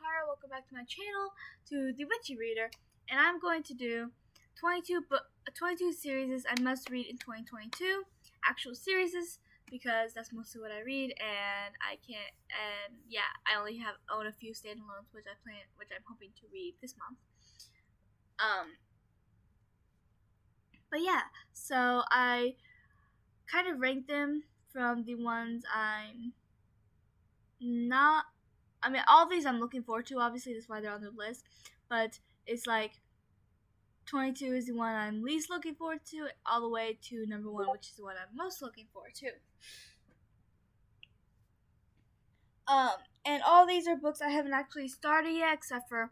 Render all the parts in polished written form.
Vampire. Welcome back to my channel, to The Witchy Reader, and I'm going to do 22 series I must read in 2022, actual series, because that's mostly what I read, and I can't, and yeah, I only own a few standalones, which I'm hoping to read this month. But yeah, so I kind of ranked them from the ones all these I'm looking forward to, obviously, that's why they're on the list, but it's like 22 is the one I'm least looking forward to, all the way to number 1, which is the one I'm most looking forward to. And all these are books I haven't actually started yet, except for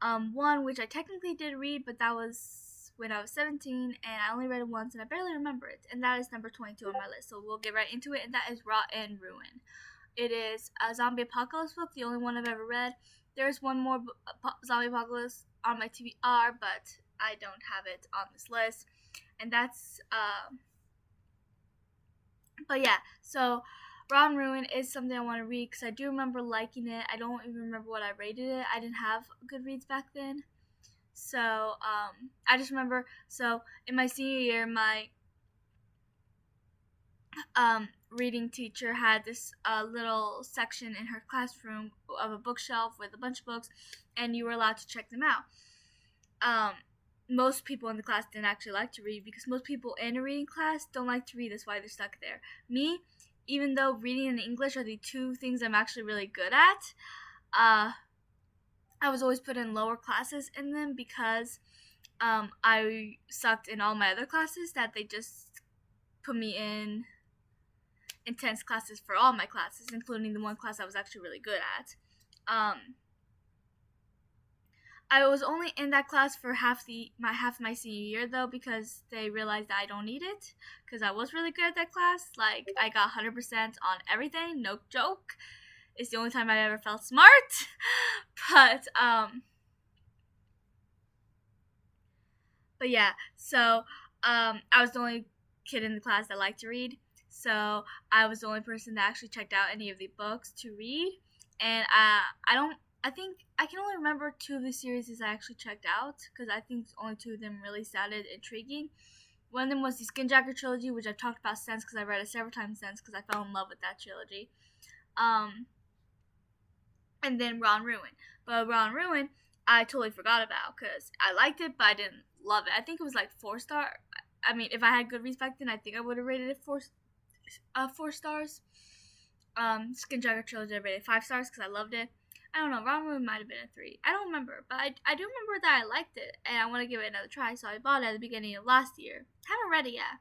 one, which I technically did read, but that was when I was 17, and I only read it once, and I barely remember it, and that is number 22 on my list, so we'll get right into it, and that is Rot and Ruin. It is a zombie apocalypse book, the only one I've ever read. There's one more zombie apocalypse on my TBR, but I don't have it on this list. And that's, but yeah, so Rot and Ruin is something I want to read because I do remember liking it. I don't even remember what I rated it. I didn't have Goodreads back then. So, I just remember, so in my senior year, my reading teacher had this little section in her classroom of a bookshelf with a bunch of books, and you were allowed to check them out. Most people in the class didn't actually like to read because most people in a reading class don't like to read. That's why they're stuck there. Me, even though reading and English are the two things I'm actually really good at, I was always put in lower classes in them because I sucked in all my other classes, that they just put me in intense classes for all my classes, including the one class I was actually really good at. I was only in that class for half my senior year, though, because they realized that I don't need it, because I was really good at that class. Like, I got 100% on everything, no joke. It's the only time I ever felt smart. But yeah, so I was the only kid in the class that liked to read. So I was the only person that actually checked out any of the books to read, and I think I can only remember 2 of the series I actually checked out, because I think only 2 of them really sounded intriguing. One of them was the Skinjacker trilogy, which I've talked about since, because I read it several times since, because I fell in love with that trilogy. And then Rot and Ruin. But Rot and Ruin, I totally forgot about, because I liked it, but I didn't love it. I think it was like 4 star. I mean, if I had Goodreads back then, I think I would have rated it 4 stars. Skinjacker trilogy, I rated 5 stars because I loved it. I don't know, Rot and Ruin might have been a 3. I don't remember, but I do remember that I liked it, and I want to give it another try, so I bought it at the beginning of last year. Haven't read it yet.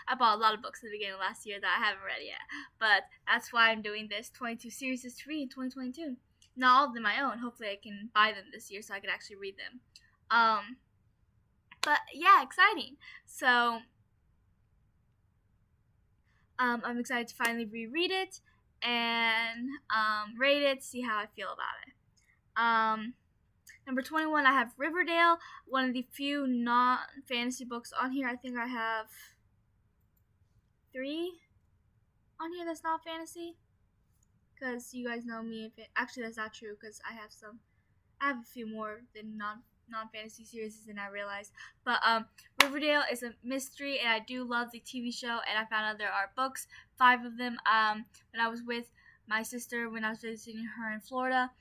I bought a lot of books at the beginning of last year that I haven't read yet, but that's why I'm doing this 22 series to read in 2022. Not all of them my own. Hopefully I can buy them this year so I can actually read them. But yeah, exciting. So I'm excited to finally reread it and rate it, see how I feel about it. Number 21, I have Riverdale, one of the few non-fantasy books on here. I think I have 3 on here that's not fantasy, because you guys know me. Actually, that's not true, because I have a few more than non-fantasy series than I realized. But Riverdale is a mystery, and I do love the TV show, and I found out there are books, 5 of them, when I was with my sister when I was visiting her in Florida.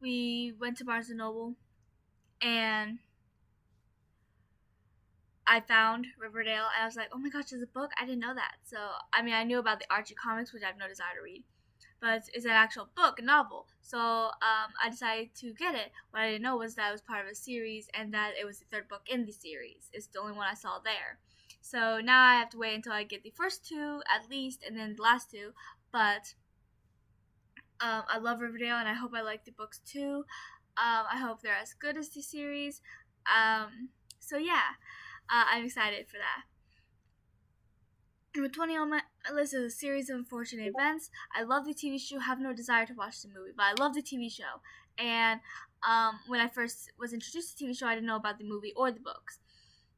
We went to Barnes & Noble, and I found Riverdale, and I was like, oh my gosh, there's a book? I didn't know that. So, I mean, I knew about the Archie comics, which I have no desire to read, but it's an actual book, a novel. So, I decided to get it. What I didn't know was that it was part of a series, and that it was the 3rd book in the series. It's the only one I saw there. So, now I have to wait until I get the first 2, at least, and then the last 2, but I love Riverdale, and I hope I like the books too. I hope they're as good as the series. So yeah, I'm excited for that. Number 20 on my list is A Series of Unfortunate Events. I love the TV show, have no desire to watch the movie, but I love the TV show. And when I first was introduced to the TV show, I didn't know about the movie or the books.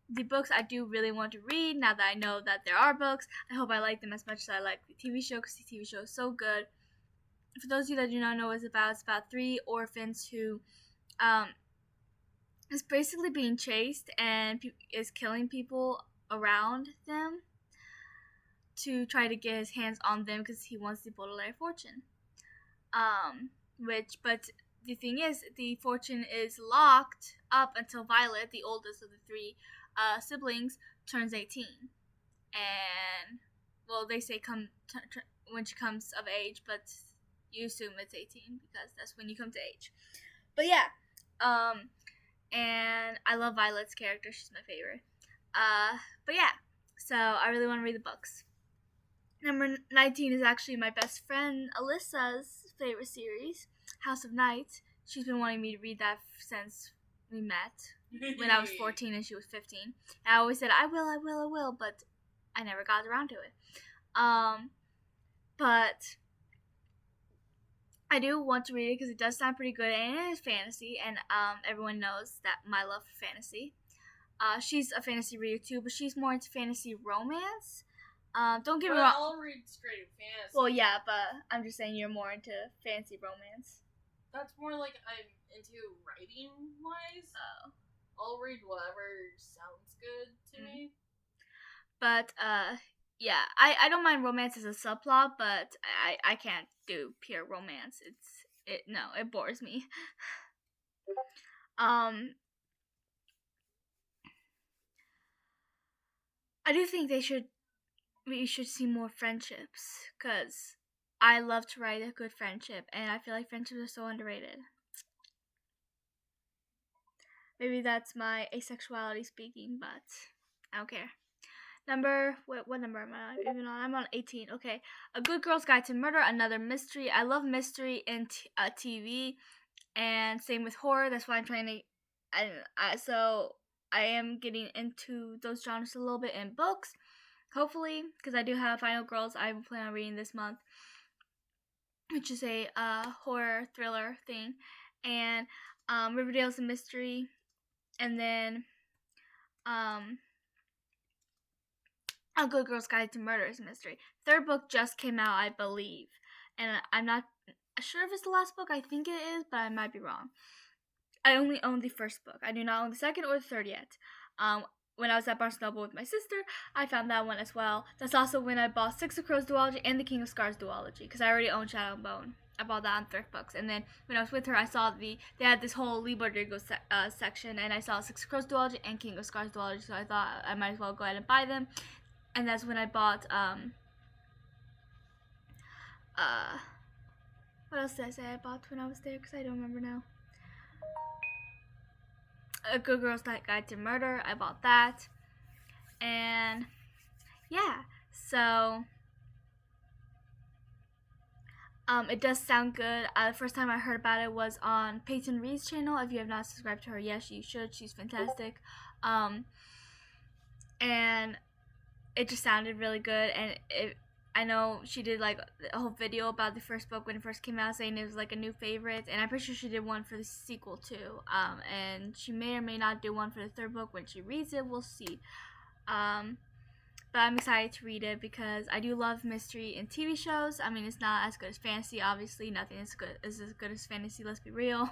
the books I do really want to read now that I know that there are books. I hope I like them as much as I like the TV show, because the TV show is so good. For those of you that do not know what it's about 3 orphans who is basically being chased and is killing people around them to try to get his hands on them because he wants the Baudelaire fortune. But the thing is, the fortune is locked up until Violet, the oldest of the 3 siblings, turns 18. And, well, they say when she comes of age, but you assume it's 18 because that's when you come to age. But yeah, and I love Violet's character. She's my favorite. But yeah, so I really want to read the books. Number 19 is actually my best friend Alyssa's favorite series, House of Night. She's been wanting me to read that since we met when I was 14 and she was 15. And I always said, I will, but I never got around to it. But I do want to read it because it does sound pretty good, and it is fantasy, and everyone knows that my love for fantasy. She's a fantasy reader too, but she's more into fantasy romance. Don't get me wrong. I'll read straight fantasy. Well, yeah, but I'm just saying you're more into fantasy romance. That's more like I'm into writing wise. I'll read whatever sounds good to me. But yeah, I don't mind romance as a subplot, but I can't do pure romance. It bores me. I do think we should see more friendships, because I love to write a good friendship, and I feel like friendships are so underrated. Maybe that's my asexuality speaking, but I don't care. What number am I even on? I'm on 18. Okay. A Good Girl's Guide to Murder, another mystery. I love mystery in TV, and same with horror. That's why I'm trying to. So I am getting into those genres a little bit in books, hopefully, because I do have Final Girls I plan on reading this month, which is a horror thriller thing, and Riverdale's a mystery, and then A Good Girl's Guide to Murder is a mystery. Third book just came out, I believe, and I'm not sure if it's the last book. I think it is, but I might be wrong. I only own the first book. I do not own the second or the third yet. When I was at Barnes & Noble with my sister, I found that one as well. That's also when I bought Six of Crows duology and the King of Scars duology, because I already own Shadow and Bone. I bought that on Thrift Books. And then when I was with her, I saw they had this whole Lee Bardugo section, and I saw Six of Crows duology and King of Scars duology, so I thought I might as well go ahead and buy them. And that's when I bought, what else did I say I bought when I was there, because I don't remember now. A Good Girl's Guide to Murder, I bought that. And yeah, so it does sound good. The first time I heard about it was on Peyton Reed's channel. If you have not subscribed to her, yes, you should. She's fantastic. And it just sounded really good, and I know she did like a whole video about the first book when it first came out, saying it was like a new favorite, and I'm pretty sure she did one for the sequel too. And she may or may not do one for the third book when she reads it. We'll see. But I'm excited to read it because I do love mystery in TV shows. I mean, it's not as good as fantasy, obviously. Nothing is as good as fantasy. Let's be real.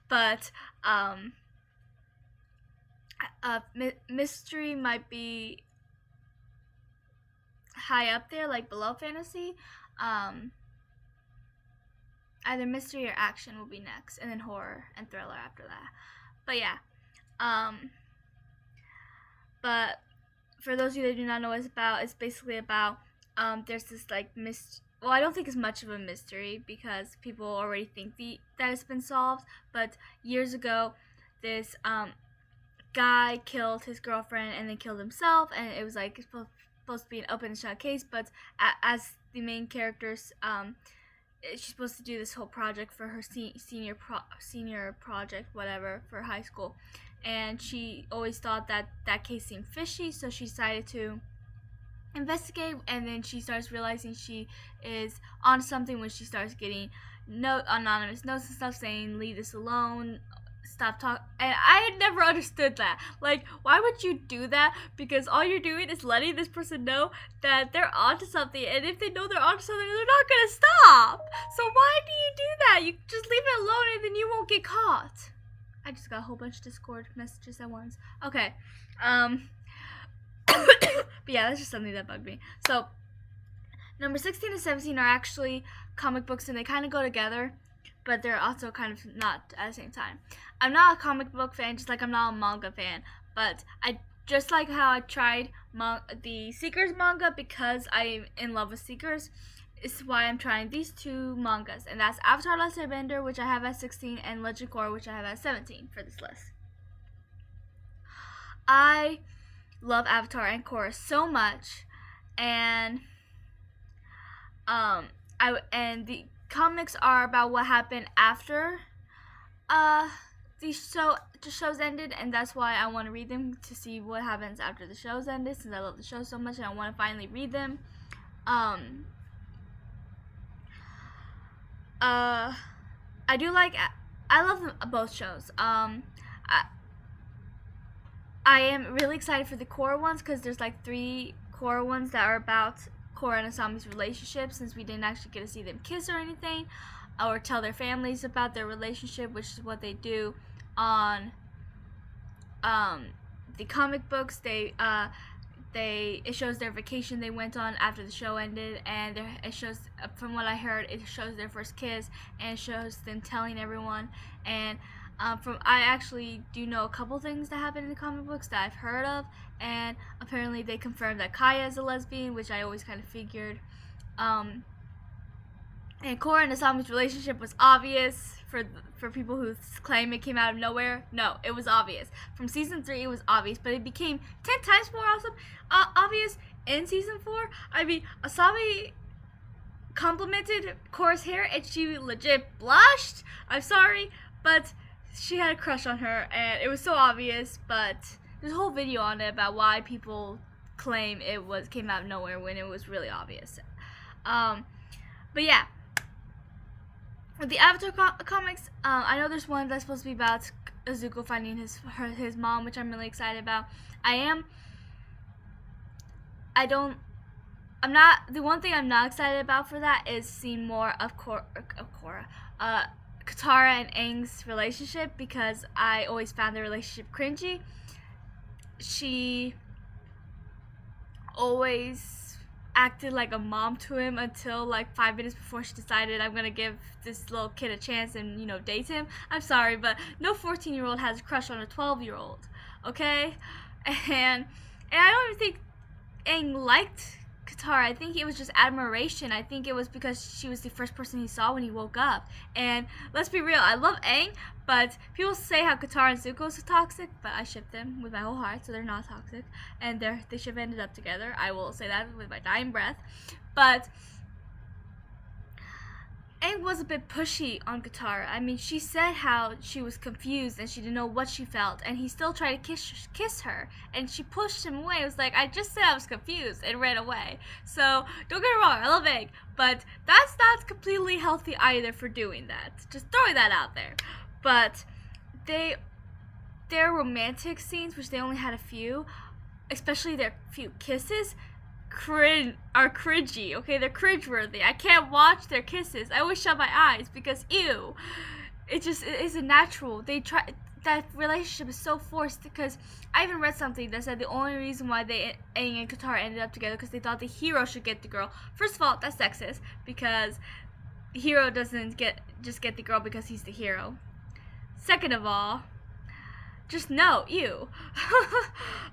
But mystery might be high up there, like below fantasy. Either mystery or action will be next, and then horror and thriller after that. But yeah, but for those of you that do not know what it's basically about, there's this like well, I don't think it's much of a mystery because people already think that it's been solved, but years ago this guy killed his girlfriend and then killed himself, and it was like supposed to be an open and shut case, but as the main characters, she's supposed to do this whole project for her senior project, whatever, for high school, and she always thought that case seemed fishy, so she decided to investigate, and then she starts realizing she is on something when she starts getting anonymous notes and stuff saying leave this alone, stop talking. And I never understood that. Like, why would you do that? Because all you're doing is letting this person know that they're onto something, and if they know they're onto something, they're not gonna stop. So why do you do that? You just leave it alone, and then you won't get caught. I just got a whole bunch of Discord messages at once. Okay, but yeah, that's just something that bugged me. So number 16 and 17 are actually comic books, and they kind of go together, but they're also kind of not at the same time. I'm not a comic book fan, just like I'm not a manga fan, but I just like how I tried the Seekers manga because I'm in love with Seekers. Is why I'm trying these two mangas, and that's Avatar: Last Airbender, which I have at 16, and Legend Korra, which I have at 17 for this list. I love Avatar and Korra so much, and the comics are about what happened after the shows ended, and that's why I want to read them to see what happens after the shows ended, since I love the show so much and I want to finally read them. I love them, both shows. I am really excited for the Korra ones because there's like 3 Korra ones that are about Korra and Asami's relationship, since we didn't actually get to see them kiss or anything, or tell their families about their relationship, which is what they do on the comic books. It shows their vacation they went on after the show ended, and it shows, from what I heard, it shows their first kiss, and it shows them telling everyone. And I actually do know a couple things that happen in the comic books that I've heard of, and apparently they confirmed that Kaya is a lesbian, which I always kind of figured. And Korra and Asami's relationship was obvious for people who claim it came out of nowhere. No, it was obvious. From season 3, it was obvious, but it became 10 times more obvious in season 4. I mean, Asami complimented Korra's hair, and she legit blushed. I'm sorry, but she had a crush on her, and it was so obvious. But there's a whole video on it about why people claim it came out of nowhere when it was really obvious. But yeah. With the Avatar comics, I know there's one that's supposed to be about Izuku finding his mom, which I'm really excited about. The one thing I'm not excited about for that is seeing more of Katara and Aang's relationship, because I always found their relationship cringy. She always acted like a mom to him until like 5 minutes before she decided, I'm gonna give this little kid a chance and date him. I'm sorry, but no 14-year-old has a crush on a 12-year-old, okay? And I don't even think Aang liked Katara. I think it was just admiration. I think it was because she was the first person he saw when he woke up. And let's be real, I love Aang, but people say how Katara and Zuko is toxic, but I ship them with my whole heart, so they're not toxic, and they should have ended up together. I will say that with my dying breath. But Aang was a bit pushy on Katara. I mean, she said how she was confused and she didn't know what she felt, and he still tried to kiss her, and she pushed him away. It was like, I just said I was confused, and ran away. So don't get me wrong, I love Aang, but that's not completely healthy either for doing that. Just throwing that out there. But their romantic scenes, which they only had a few, especially their few kisses, are cringy, okay? They're cringeworthy. I can't watch their kisses. I always shut my eyes because ew. It isn't natural. That relationship is so forced, because I even read something that said the only reason why Aang and Katara ended up together because they thought the hero should get the girl. First of all, that's sexist, because the hero doesn't get the girl because he's the hero. Second of all, just no, ew.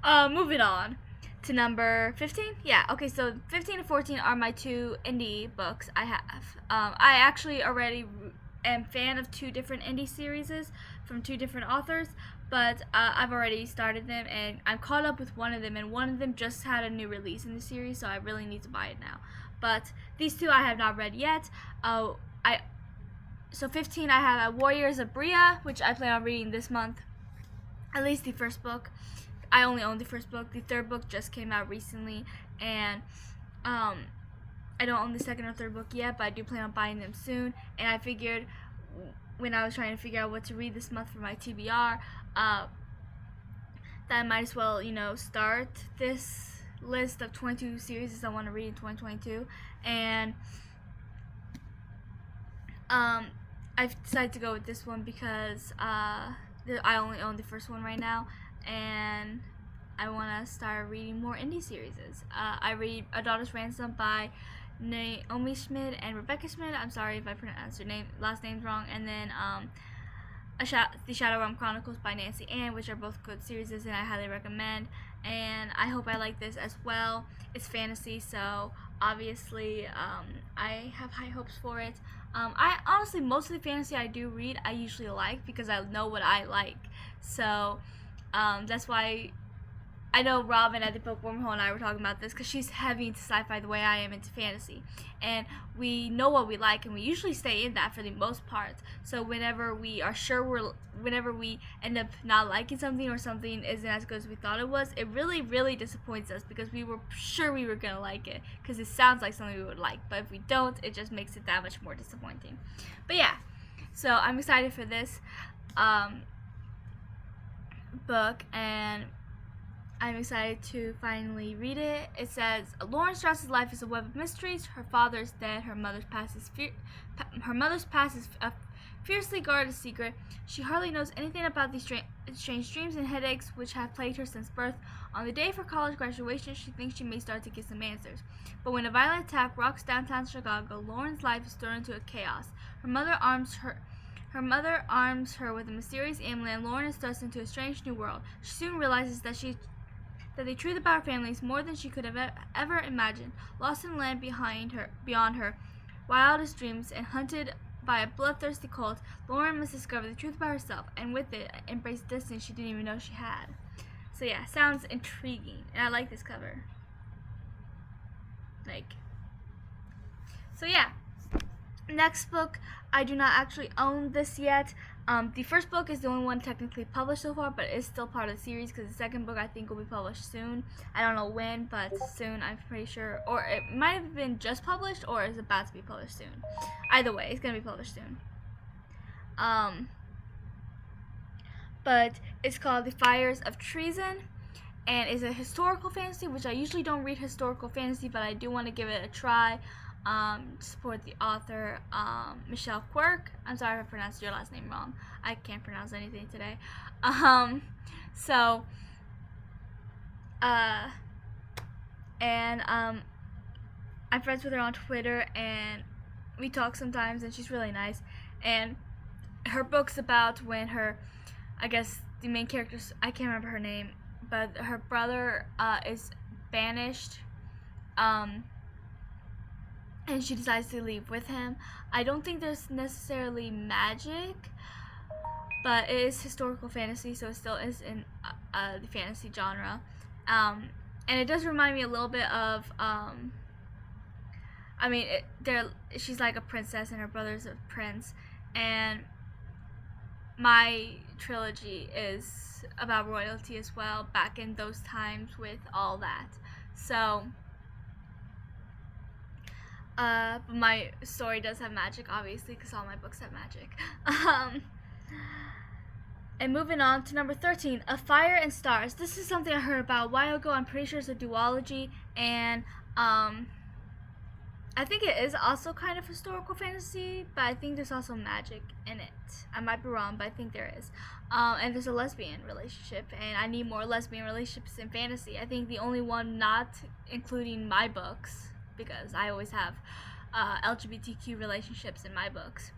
Moving on to number 15. Yeah, okay, so 15 and 14 are my 2 indie books I have. I actually already am fan of 2 different indie series from 2 different authors, but I've already started them, and I'm caught up with one of them, and one of them just had a new release in the series, so I really need to buy it now. But these 2 I have not read yet. So 15, I have Warriors of Bria, which I plan on reading this month. At least the first book. I only own the first book. The third book just came out recently, and I don't own the second or third book yet, but I do plan on buying them soon. And I figured when I was trying to figure out what to read this month for my TBR, that I might as well, start this list of 22 series I want to read in 2022. And I've decided to go with this one because I only own the first one right now, and I want to start reading more indie series. I read A Daughter's Ransom by Naomi Schmidt and Rebecca Schmidt. I'm sorry if I pronounced your last names wrong. And then The Shadow Realm Chronicles by Nancy Ann, which are both good series and I highly recommend. And I hope I like this as well. It's fantasy, so obviously I have high hopes for it. I honestly, most of the fantasy I do read, I usually like because I know what I like. So that's why I know Robin at the Book Wormhole and I were talking about this because she's heavy into sci-fi the way I am into fantasy. And we know what we like and we usually stay in that for the most part. So whenever we are sure whenever we end up not liking something or something isn't as good as we thought it was, it really, really disappoints us because we were sure we were going to like it because it sounds like something we would like. But if we don't, it just makes it that much more disappointing. But yeah, so I'm excited for this book, and I'm excited to finally read it. It says, Lauren Strauss's life is a web of mysteries. Her father is dead. Her mother's past is a fiercely guarded secret. She hardly knows anything about these strange dreams and headaches which have plagued her since birth. On the day of her college graduation, she thinks she may start to get some answers. But when a violent attack rocks downtown Chicago, Lauren's life is thrown into a chaos. Her mother arms her with a mysterious amulet, and Lauren is thrust into a strange new world. She soon realizes that the truth about her family is more than she could have ever imagined. Lost in land beyond her wildest dreams, and hunted by a bloodthirsty cult, Lauren must discover the truth about herself, and with it, embrace destiny she didn't even know she had. So yeah, sounds intriguing, and I like this cover. So yeah. Next book, I do not actually own this yet. The first book is the only one technically published so far, but it's still part of the series because the second book I think will be published soon. I don't know when, but soon, I'm pretty sure. Or it might have been just published or is about to be published soon. Either way, it's going to be published soon. But it's called The Fires of Treason, and it's a historical fantasy, which I usually don't read historical fantasy, but I do want to give it a try. Support the author, Michelle Quirk. I'm sorry if I pronounced your last name wrong. I can't pronounce anything today. I'm friends with her on Twitter, and we talk sometimes, and she's really nice. And her book's about when I guess the main character's, I can't remember her name, but her brother is banished, and she decides to leave with him. I don't think there's necessarily magic, but it is historical fantasy, so it still is in the fantasy genre. And it does remind me a little bit of, she's like a princess and her brother's a prince, and my trilogy is about royalty as well, back in those times with all that. So but my story does have magic, obviously, because all my books have magic. And moving on to number 13, A Fire and Stars. This is something I heard about a while ago. I'm pretty sure it's a duology, and I think it is also kind of historical fantasy, but I think there's also magic in it. I might be wrong, but I think there is. And there's a lesbian relationship, and I need more lesbian relationships in fantasy. I think the only one not including my books, because I always have LGBTQ relationships in my books.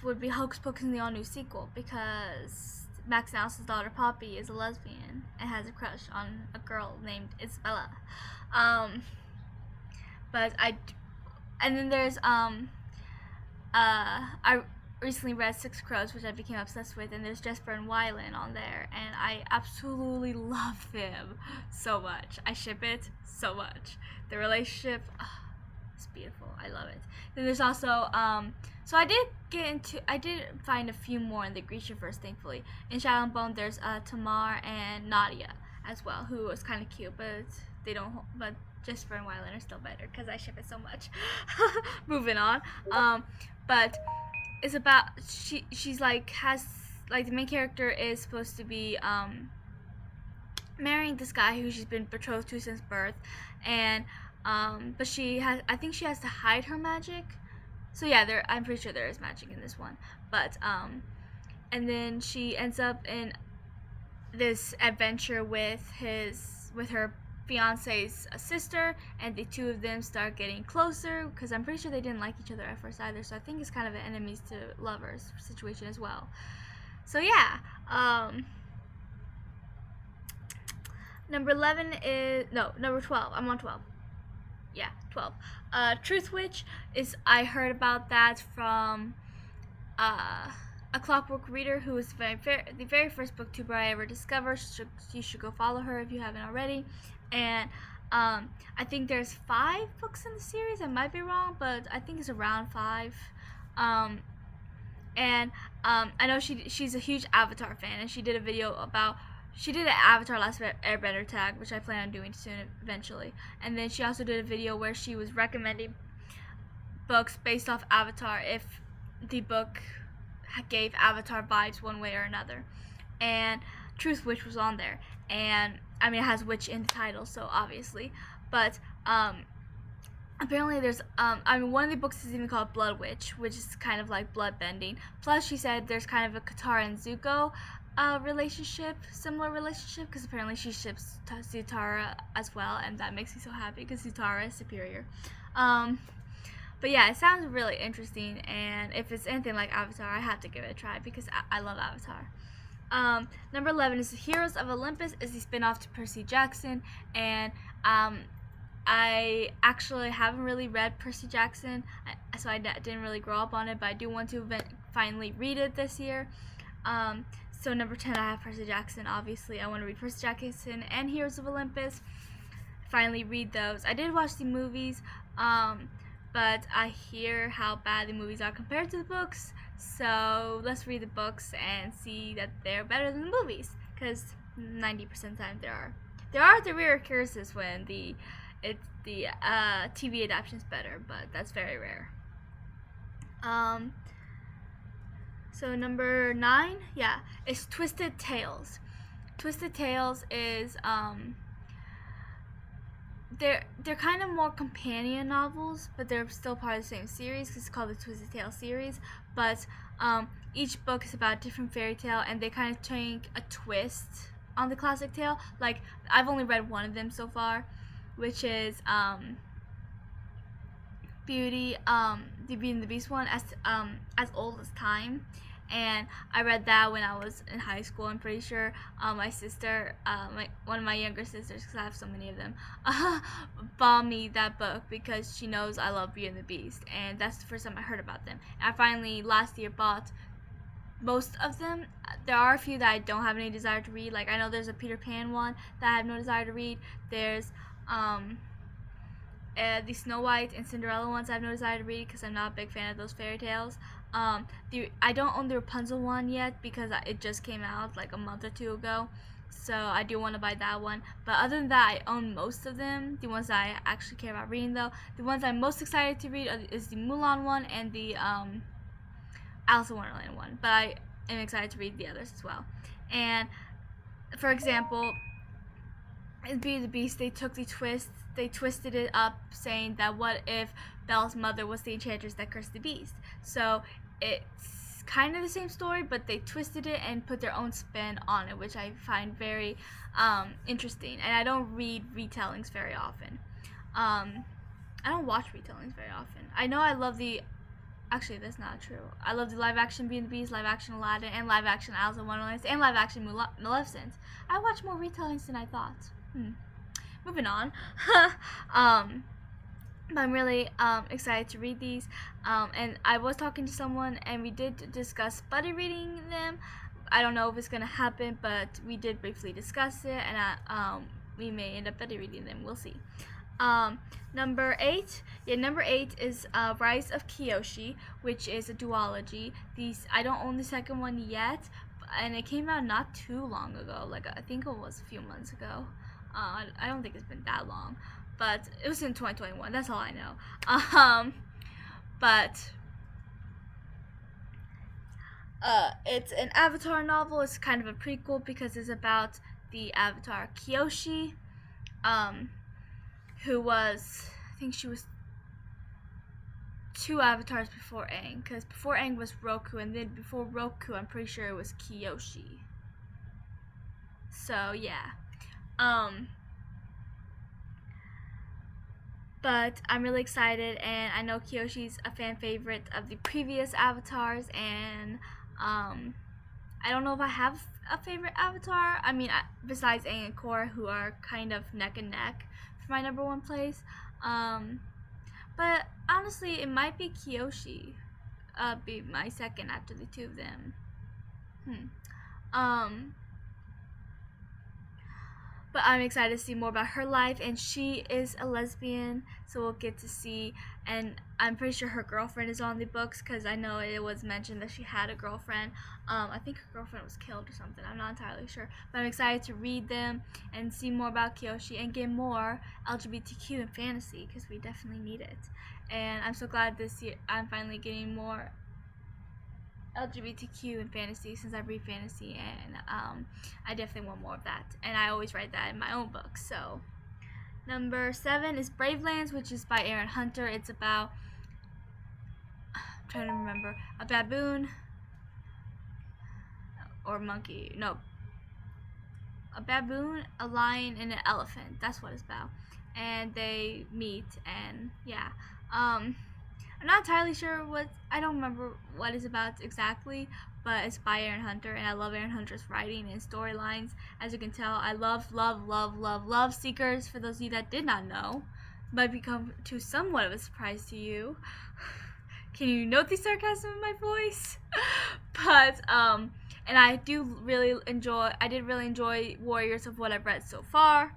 Would be Hocus Pocus in the all-new sequel, because Max Nelson's daughter Poppy is a lesbian and has a crush on a girl named Isabella. And then there's I recently read Six Crows, which I became obsessed with, and there's Jesper and Wylan on there, and I absolutely love them so much. I ship it so much. The relationship, it's beautiful. I love it. Then there's also so I did find a few more in the Grishaverse, thankfully. In Shadow and Bone, there's Tamar and Nadia as well, who was kind of cute, but Jasper and Wylan are still better because I ship it so much. Moving on. But it's about she's like has like the main character is supposed to be marrying this guy who she's been betrothed to since birth, and but I think she has to hide her magic. So yeah, I'm pretty sure there is magic in this one, but and then she ends up in this adventure with her fiance's sister, and the two of them start getting closer because I'm pretty sure they didn't like each other at first either. So I think it's kind of an enemies to lovers situation as well. So yeah, number 11 is number 12. I'm on 12. Yeah, 12. Truth Witch is I heard about that from A Clockwork Reader, who was the very first booktuber I ever discovered. You should go follow her if you haven't already. And I think there's 5 books in the series. I might be wrong, but I think it's around 5. And I know she's a huge Avatar fan, and she did an Avatar Last Airbender tag, which I plan on doing soon eventually. And then she also did a video where she was recommending books based off Avatar if the book gave Avatar vibes one way or another. And Truth Witch was on there. And I mean, it has witch in the title, so obviously. But apparently there's one of the books is even called Blood Witch, which is kind of like blood bending. Plus she said there's kind of a Katara and Zuko similar relationship, because apparently she ships Zutara as well, and that makes me so happy because Zutara is superior. But yeah, it sounds really interesting, and if it's anything like Avatar, I have to give it a try because I love Avatar. Number 11 is Heroes of Olympus, is the spin-off to Percy Jackson, and I actually haven't really read Percy Jackson, so I didn't really grow up on it, but I do want to finally read it this year. So number 10, I have Percy Jackson. Obviously, I want to read Percy Jackson and Heroes of Olympus. Finally read those. I did watch the movies, but I hear how bad the movies are compared to the books. So let's read the books and see that they're better than the movies, because 90% of the time there are. There are the rare occurrences when the TV adaptation is better, but that's very rare. So number 9, yeah, is Twisted Tales. Twisted Tales is they're kind of more companion novels, but they're still part of the same series because it's called the Twisted Tales series. But each book is about a different fairy tale, and they kind of take a twist on the classic tale. Like, I've only read one of them so far, which is the Beauty and the Beast one, as old as time. And I read that when I was in high school. I'm pretty sure my sister, one of my younger sisters, because I have so many of them, bought me that book because she knows I love Beauty and the Beast, and that's the first time I heard about them. And I finally last year bought most of them. There are a few that I don't have any desire to read. Like, I know there's a Peter Pan one that I have no desire to read. There's the Snow White and Cinderella ones I have no desire to read because I'm not a big fan of those fairy tales. I don't own the Rapunzel one yet because it just came out like a month or 2 ago, so I do want to buy that one. But other than that, I own most of them. The ones that I actually care about reading, though, the ones I'm most excited to read is the Mulan one and the Alice in Wonderland one. But I am excited to read the others as well. And for example, in Beauty and the Beast, they took the twist. They twisted it up, saying that what if Belle's mother was the enchantress that cursed the beast? So it's kind of the same story, but they twisted it and put their own spin on it, which I find very interesting. And I don't read retellings very often. I don't watch retellings very often. I know I love actually, that's not true. I love the live-action Beauty and the Beast, live-action Aladdin, and live-action Alice in Wonderland, and live-action Maleficent. I watch more retellings than I thought. Moving on. But I'm really excited to read these. And I was talking to someone, and we did discuss buddy reading them. I don't know if it's going to happen, but we did briefly discuss it, and we may end up buddy reading them. We'll see. Number 8. Yeah, number 8 is Rise of Kyoshi, which is a duology. I don't own the second one yet, and it came out not too long ago. Like, I think it was a few months ago. I don't think it's been that long. but it was in 2021. That's all I know. But it's an Avatar novel. It's kind of a prequel because it's about the Avatar Kyoshi, who was, I think she was 2 avatars before Aang, because before Aang was Roku, and then before Roku, I'm pretty sure it was Kyoshi. So yeah, but I'm really excited, and I know Kyoshi's a fan favorite of the previous avatars, and I don't know if I have a favorite avatar. I mean, besides Aang and Korra, who are kind of neck and neck for my number 1 place. But honestly, it might be Kyoshi. Be my second after the 2 of them. But I'm excited to see more about her life, and she is a lesbian, so we'll get to see. And I'm pretty sure her girlfriend is on the books, because I know it was mentioned that she had a girlfriend. I think her girlfriend was killed or something. I'm not entirely sure, but I'm excited to read them and see more about Kyoshi and get more LGBTQ in fantasy, because we definitely need it. And I'm so glad this year I'm finally getting more LGBTQ in fantasy, since I read fantasy, and I definitely want more of that, and I always write that in my own books. So number 7 is Bravelands, which is by Aaron Hunter. It's about, I'm trying to remember, a baboon or monkey, no, a baboon, a lion, and an elephant. That's what it's about, and they meet, and yeah, I'm not entirely sure I don't remember what it's about exactly, but it's by Aaron Hunter, and I love Aaron Hunter's writing and storylines. As you can tell, I love Seekers. For those of you that did not know, might become to somewhat of a surprise to you. Can you note the sarcasm in my voice? But and I did really enjoy Warriors of what I've read so far.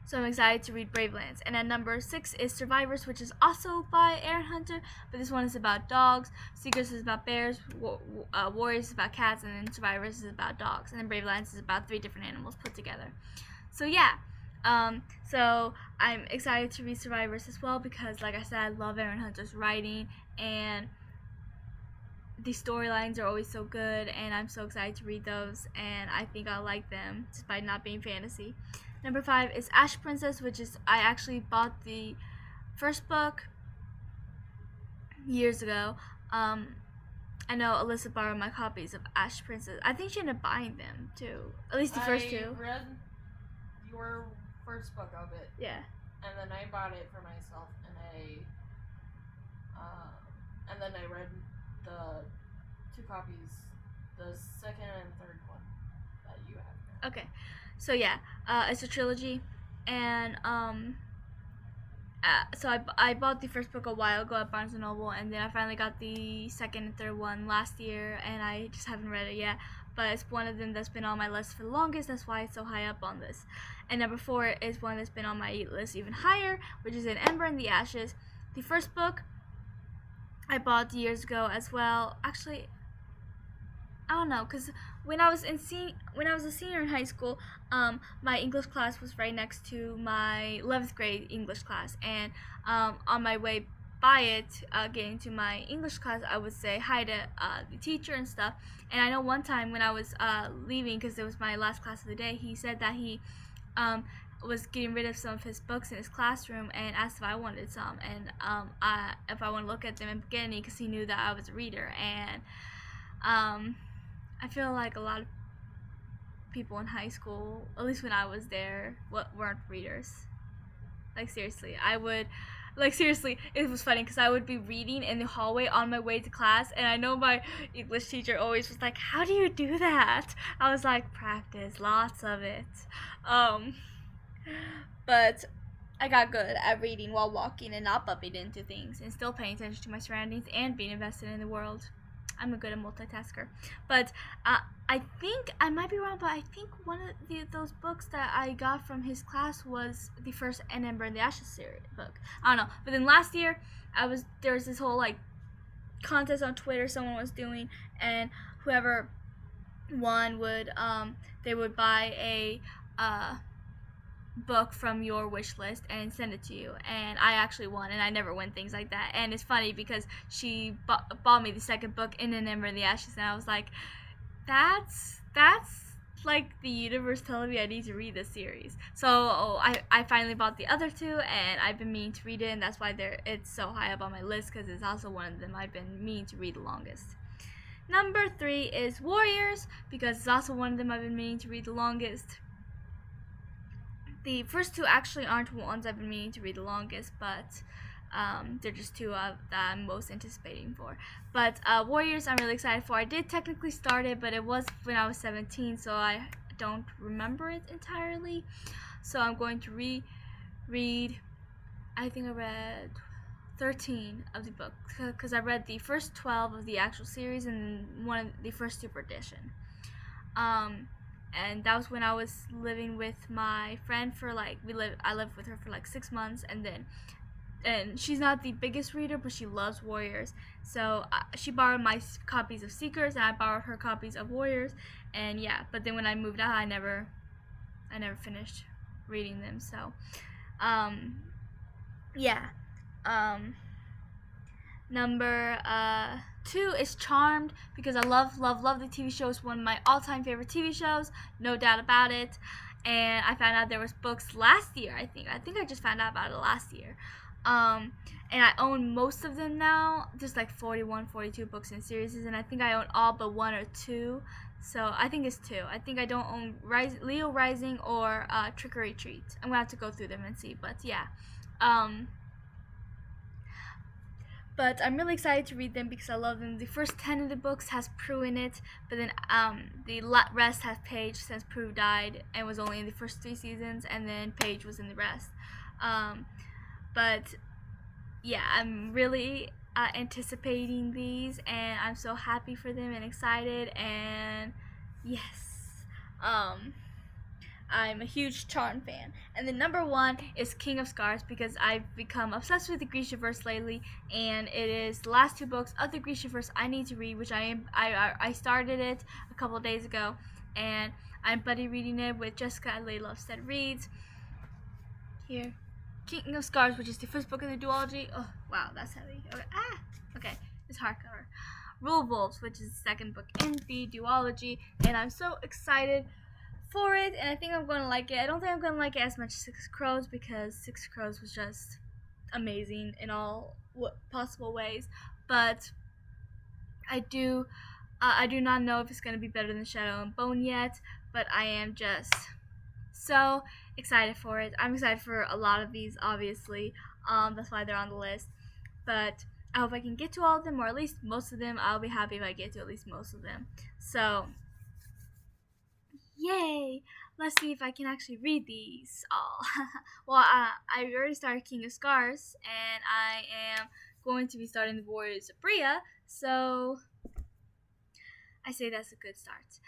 So I'm excited to read Bravelands. And at number 6 is Survivors, which is also by Aaron Hunter, but this one is about dogs. Seekers is about bears, Warriors is about cats, and then Survivors is about dogs. And then Bravelands is about 3 different animals put together. So yeah, so I'm excited to read Survivors as well, because like I said, I love Aaron Hunter's writing, and the storylines are always so good, and I'm so excited to read those, and I think I'll like them despite not being fantasy. Number 5 is Ash Princess, which is, I actually bought the first book years ago. I know Alyssa borrowed my copies of Ash Princess. I think she ended up buying them too, at least the first 2. I read your first book of it. Yeah. And then I bought it for myself, and then I read the 2 copies, the second and third one that you have. Okay. So yeah, it's a trilogy, and so I bought the first book a while ago at Barnes & Noble, and then I finally got the second and third one last year, and I just haven't read it yet, but it's one of them that's been on my list for the longest. That's why it's so high up on this. And number 4 is one that's been on my list even higher, which is An Ember in the Ashes. The first book I bought years ago as well. Actually, I don't know, because when I was a senior in high school, my English class was right next to my 11th grade English class, and on my way by it, getting to my English class, I would say hi to the teacher and stuff. And I know one time when I was leaving, because it was my last class of the day, he said that he was getting rid of some of his books in his classroom, and asked if I wanted some, and if I want to look at them and get any, because he knew that I was a reader. And I feel like a lot of people in high school, at least when I was there, weren't readers. Like seriously, it was funny, because I would be reading in the hallway on my way to class, and I know my English teacher always was like, how do you do that? I was like, practice, lots of it. But I got good at reading while walking and not bumping into things, and still paying attention to my surroundings and being invested in the world. I'm a good multitasker. But I think, I might be wrong, but I think one of those books that I got from his class was the first An Ember in the Ashes series book. I don't know. But then last year, there was this whole like contest on Twitter someone was doing, and whoever won would they would buy a book from your wish list and send it to you, and I actually won, and I never win things like that. And it's funny because she bought me the second book, In an Ember in the Ashes, and I was like, that's like the universe telling me I need to read this series. So I finally bought the other two, and I've been meaning to read it, and that's why it's so high up on my list, because it's also one of them I've been meaning to read the longest. Number 3 is Warriors, because it's also one of them I've been meaning to read the longest. The first two actually aren't ones I've been meaning to read the longest, but they're just two that I'm most anticipating for. But Warriors, I'm really excited for. I did technically start it, but it was when I was 17, so I don't remember it entirely. So I'm going to reread. I think I read 13 of the book, because I read the first 12 of the actual series and the first super edition. And that was when I was living with my friend for I lived with her for 6 months, and she's not the biggest reader, but she loves Warriors. So she borrowed my copies of Seekers, and I borrowed her copies of Warriors. And yeah, but then when I moved out, I never finished reading them. So, yeah. Number 2 is Charmed, because I love the TV show. It's one of my all-time favorite TV shows, no doubt about it. And I found out there was books last year. I think I just found out about it last year. And I own most of them now. There's 41, 42 books in series, and I think I own all but 1 or 2. So I think it's 2. I think I don't own Leo Rising or Trick or Treat. I'm gonna have to go through them and see. But yeah. But I'm really excited to read them because I love them. The first 10 of the books has Prue in it, but then the rest has Paige, since Prue died and was only in the first 3 seasons, and then Paige was in the rest. But yeah, I'm really anticipating these, and I'm so happy for them and excited, and yes. I'm a huge Charm fan. And then number 1 is King of Scars, because I've become obsessed with the Grishaverse lately, and it is the last 2 books of the Grishaverse I need to read, which I started it a couple of days ago, and I'm buddy reading it with Jessica at Layla Lovestead Reads. Here, King of Scars, which is the first book in the duology. Oh wow, that's heavy. Okay, it's hardcover. Rule Wolves, which is the second book in the duology, and I'm so excited for it, and I think I'm going to like it. I don't think I'm going to like it as much as Six Crows, because Six Crows was just amazing in all possible ways, but I do not know if it's going to be better than Shadow and Bone yet, but I am just so excited for it. I'm excited for a lot of these, obviously. That's why they're on the list, but I hope I can get to all of them, or at least most of them. I'll be happy if I get to at least most of them. So yay! Let's see if I can actually read these all. Well, I already started King of Scars, and I am going to be starting the Warriors of Bria, so I say that's a good start.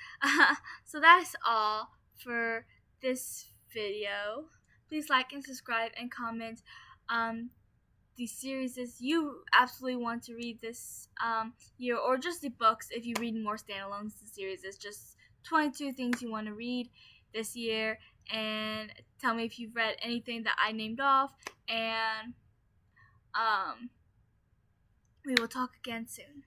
So that's all for this video. Please like and subscribe and comment the series you absolutely want to read this year, or just the books if you read more standalones. The series is just 22 things you want to read this year, and tell me if you've read anything that I named off, and we will talk again soon.